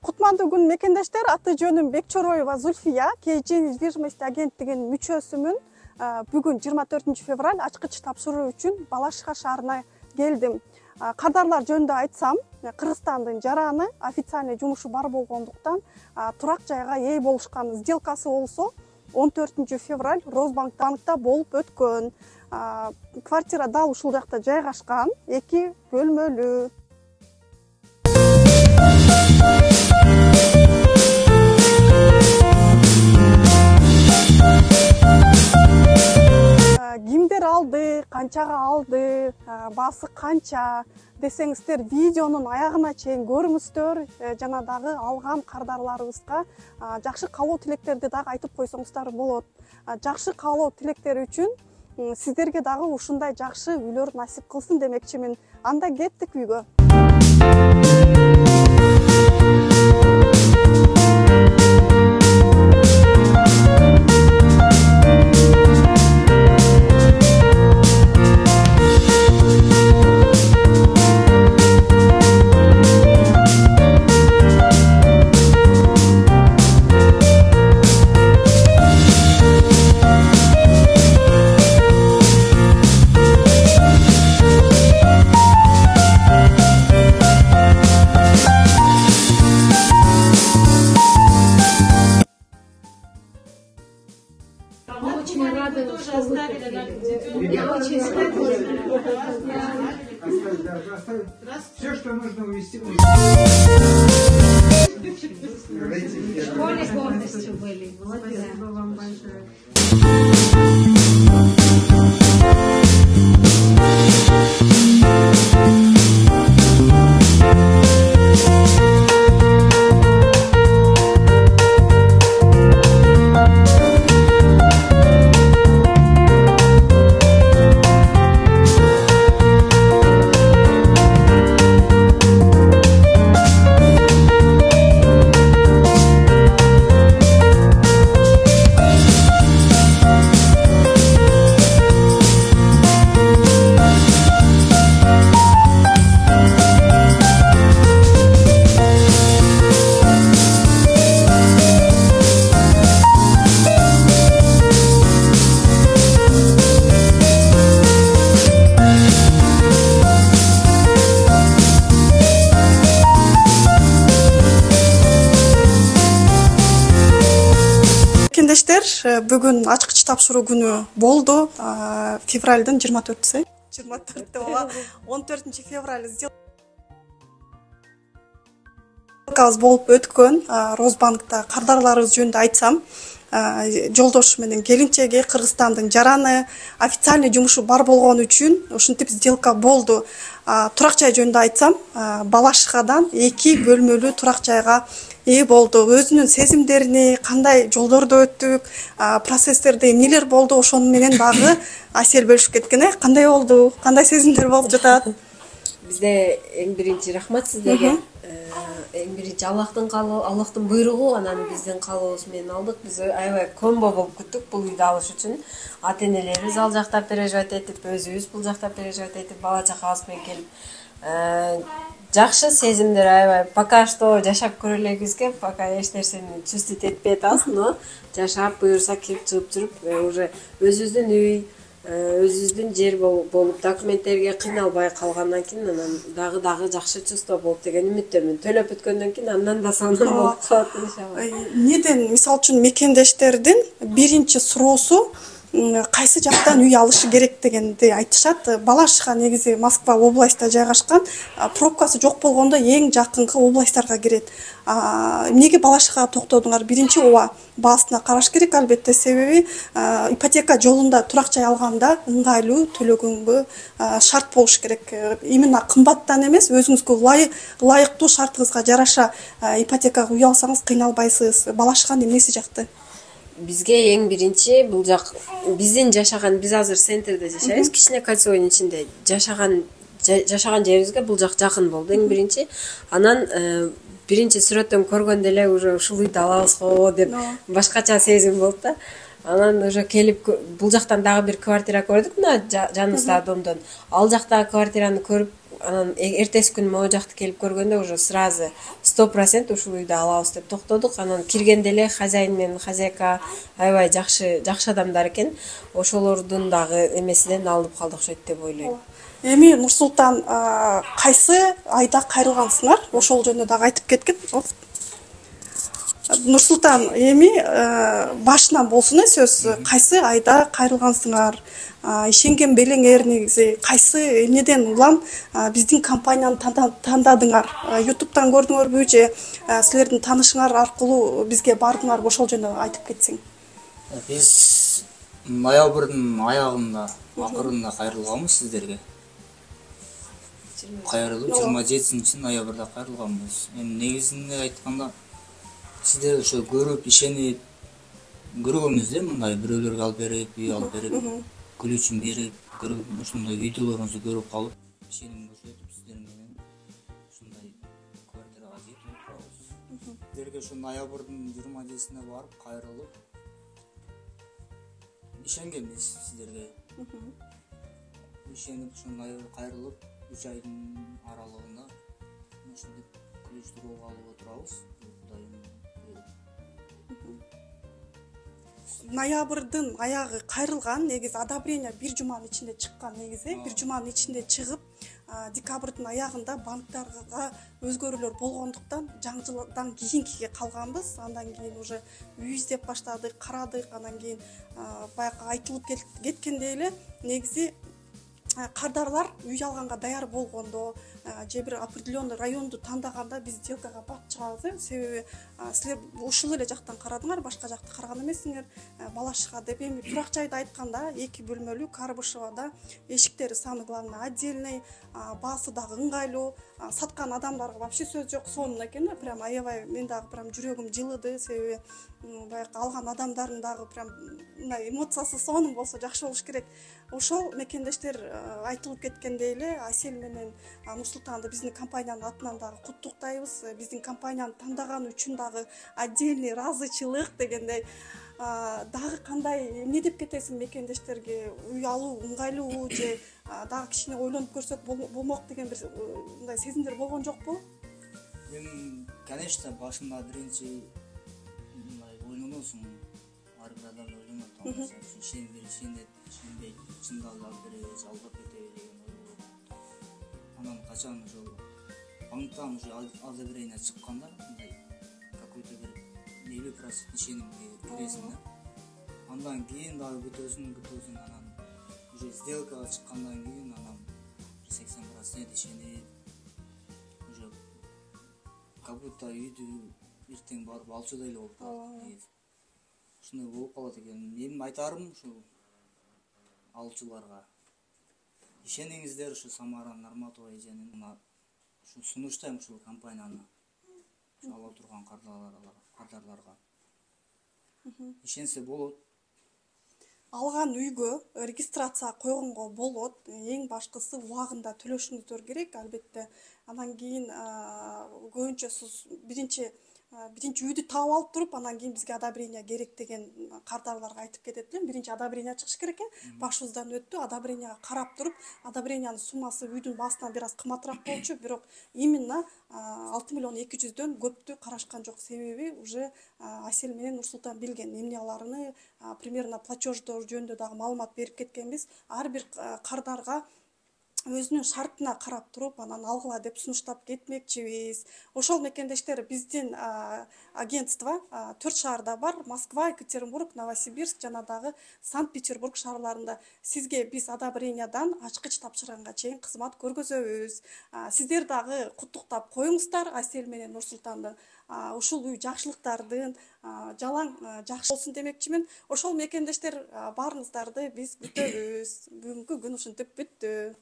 Кутмандуу күн мекендештер, аты жөнүм Бекчороева Зульфия, KG недвижимость агенттигинин мүчөсүмүн. Бүгүн 24 февраль ачкыч тапшыруу үчүн Балашиха шаарына келдим. Кадарлар жөнүндө айтсам, Кыргызстандын жараны официальный жумушу бар болгондуктан турак жайга ээ болушкан. Сделкасы болсо 14 февраль Росбанкта болуп өткөн. Квартира дал ушул жакта жайгашкан, 2 бөлмөлүү. Кимдер алды, канчага алды, баасы канча десеңиздер, видеонун аягына чейин көрүңүздөр. Жана дагы алган кардарларыбызга жакшы каалоо тилектерди дагы айтып койсоңуздар болот. Жакшы каалоо тилектери үчүн сиздерге дагы ушундай жакшы үйлөр насип кылсын демекчимин. Анда кеттик үйгө. Все, что нужно увезти. В школе гордостью были. Спасибо вам большое. Бүгүн ачкыч тапшыруу күнү болду. Февралдын 24-сү. 14 февраль сделкабыз болуп өткөн. Росбанкта кардарларыбыз жөнүндө айтсам, жолдошу менен келинчеги Кыргызстандын жараны официальный жумушу бар болгон үчүн ушинтип сделка болду. Турак жай жөнүндө айтсам, Балашихадан 2 бөлмөлүү турак жайга ээ болду. Өзүнүн сезимдерини, кандай жолдордо өттүк, процесстерде эмнелер болду, ошону менен дагы Асел бөлүшүп кеткен. Кандай болду? Кандай сезимдер болуп жатат? Бизде эң биринчи рахмат сиздерге. Эң биринчи Аллахтын буйругу, анан биздин каалообуз менен алдык. Биз аябай комбо болуп күттүк бул үйдү алыш үчүн. Ата-энелерибиз ал жакта переживать этип, өзүбүз бул жакта переживать этип, бала чакабыз менен келип, жакшы сезимдер аябай. Пока что жашап көрө элекбизге, пока эч нерсени чувствовать этпей атабыз, но жашап буюрса кирип чыгып жүрүп, уже өзүбүздүн үй, өзүбүздүн жер болуп, документтерге кыйналбай калгандан кийин анан дагы жакшы чувство болуп деген үмүттөмүн. Төлөп өткөндөн кийин андан да сонун болуп калат иншалла. Неден, мисалы үчүн мекендештердин биринчи суроосу кайсы жактан үй алышы керек дегенди айтышат. Балашиха негизи Москва областта жайгашкан, пробкасы жок болгондо эң жакынкы областтарга кирет. Эмнеге Балашихага токтодуңар? Биринчи ооба баасына караш керек албетте, себеби ипотека жолунда турак жай алганда ыңгайлуу төлөгөнгө шарт болуш керек. Именно кымбаттан эмес, өзүңүзгө ылайыктуу шартыңызга жараша ипотекага үй алсаңыз кыйналбайсыз. Балашиханын эмнеси жакты? Бизге эң биринчи бул жак биздин жашаган, биз азыр центрде жашайбыз, кичине кольцовойдун ичинде жашаган жерибизге бул жак жакын болду эң биринчи. Анан биринчи сүрөттөн көргөндө эле уже ушул үйдү алабыз го деп башкача сезим болду да. Анан уже келип бул жактан дагы бир квартира көрдүк, мына жаныбыздагы домдон. Ал жактагы квартираны көрүп анан эртеси күнү могу жакты келип көргөндө уже сразу 100% ушул үйдү алабыз деп токтодук. Анан киргенде эле хозяин менен хозяйка аябай жакшы адамдар экен. Ошолордун дагы эмесинен алынып калды окшойт деп ойлойм. Эми Нурсултан кайсы айда кайрылгансыңар? Ошол жөнүндө дагы айтып кеткин. Нурсултан, эми башынан болсун сөз, кайсы айда кайрылгансыңар? Ишенген белеңер негизи кайсы эмнеден улам биздин компанияны тандадыңар? YouTube'дан көрдүңөрбү же силердин таанышыңар аркылуу бизге бардыңарбы? Ошол жөнүндө айтып кетсең. Биз ноябрдын аягында, акырында кайрылганбыз сиздерге. Кайрылып 27 ноябрда кайрылганбыз. Эми негизинде айтканда сиздер ошо көрүп ишенип көргөнбүз да, мындай бирөөлөргө алып берип, үй алып берип, күлүүчүн берип, көрүп ушундай видеолоруңузду көрүп калып, ишеним көрсөтүп сиздер менен ушундай квартирага жетип калабыз. Сиздерге ошо ноябрдын 27-сине барып кайрылып ишенгенбиз сиздерге. Ишенип ушундай кайрылып 3 айдын аралыгында ушинтип күлүштүрүп алып отурабыз. Ноябрдын аягы кайрылган, негизи одобрение бир жуманын ичинде чыккан, негизи бир жуманын ичинде чыгып, декабрдын аягында банктарга өзгөрүүлөр болгондуктан жаңы жылдан кийинкиге калганбыз. Андан кийин уже үй издеп баштадык, карадык, анан кийин баягы айтылып кеткендей эле негизи кардарлар үй алганга даяр болгондо же бир определенный районду тандаганда биз сделкага барып чыгабыз. Себеби силер ушул эле жактан карадыңар, башка жакты караган эмессиңер. Балашыга деп эми турак жайды айтканда 2 бөлмөлүү Карбышевада эшиктери самый главный отдельный, баасы дагы ыңгайлуу, саткан адамдарга вообще сөз жок, сонун экен. Прям аябай мен дагы прям жүрөгүм жылыды, себеби баягы алган адамдардын дагы прям мындай эмоциясы сонун болсо жакшы болуш керек. Ошол мекендештер айтылып кеткендей эле Асель менен Нурсултанды биздин компаниянын атынан дагы куттуктайбыз. Биздин компанияны тандаганы үчүн дагы отдельный ыраазычылык дегендей. Дагы кандай эмне деп кетесиң мекендештерге? Үй алуу ыңгайлуубу же дагы кичине ойлонуп көрсөк болмок деген бир мындай сезимдер болгон жокпу? Эми конечно башында биринчи мындай ойлоносуң, ар бир адам ойлонот, ишенбей чындалып алып беребиз, алдап кетеби деген ой болот. Анан качан ошол банктан уже одобрение чыкканда мындай какой-то бир 50% ишенимге киресиң да. Андан кийин дагы күтөсүң, анан уже сделкага чыккандан кийин анан 80% ишенип уже как будто үйдү эртең барып алчудай эле болуп калат. Ушундай болуп калат экен. Менин айтарым ушул алчуларга ишениңиздер ушу Самара Нарматова эженин ушу сунуштайм ушул компанияны ала турган кардарларга. Ишенсе болот. Алган үйгө регистрация койгонго болот. Эң башкысы убагында төлөшүңүздөр керек, албетте. Андан кийин көбүнчө сиз биринчи үйдү таап алып туруп, анан кийин бизге одобрение керек деген кардарларга айтып кетет элем. Биринчи одобрение чыгыш керек экен. Башыбыздан өттү, одобренияга карап туруп, одобрениянын суммасы үйдүн баасынан бир аз кымбатыраак болчу, бирок именно 6 миллион 200дөн көптү карашкан жок. Себеби уже Асель менен Нурсултан билген эмне аларыны, примерно платеждор жөнүндө дагы маалымат берип кеткенбиз. Ар бир кардарга өзүнүн шартына карап туруп, анан алгыла деп сунуштап кетмекчибиз. Ошол мекендештер биздин агентство 4 шаарда бар: Москва, Екатеринбург, Новосибирск жана дагы Санкт-Петербург шаарларында. Сизге биз одобрениядан ачкыч тапшырганга чейин кызмат көргөзөбүз. Сиздер дагы куттуктап коюңуздар Асель менен Нурсултанды. Ушул үй жакшылыктардын жалаң жакшы болсун демекчимин. Ошол мекендештер баарыңыздарды биз күтөбүз. Бүгүнкү күн ушинтип бүттү.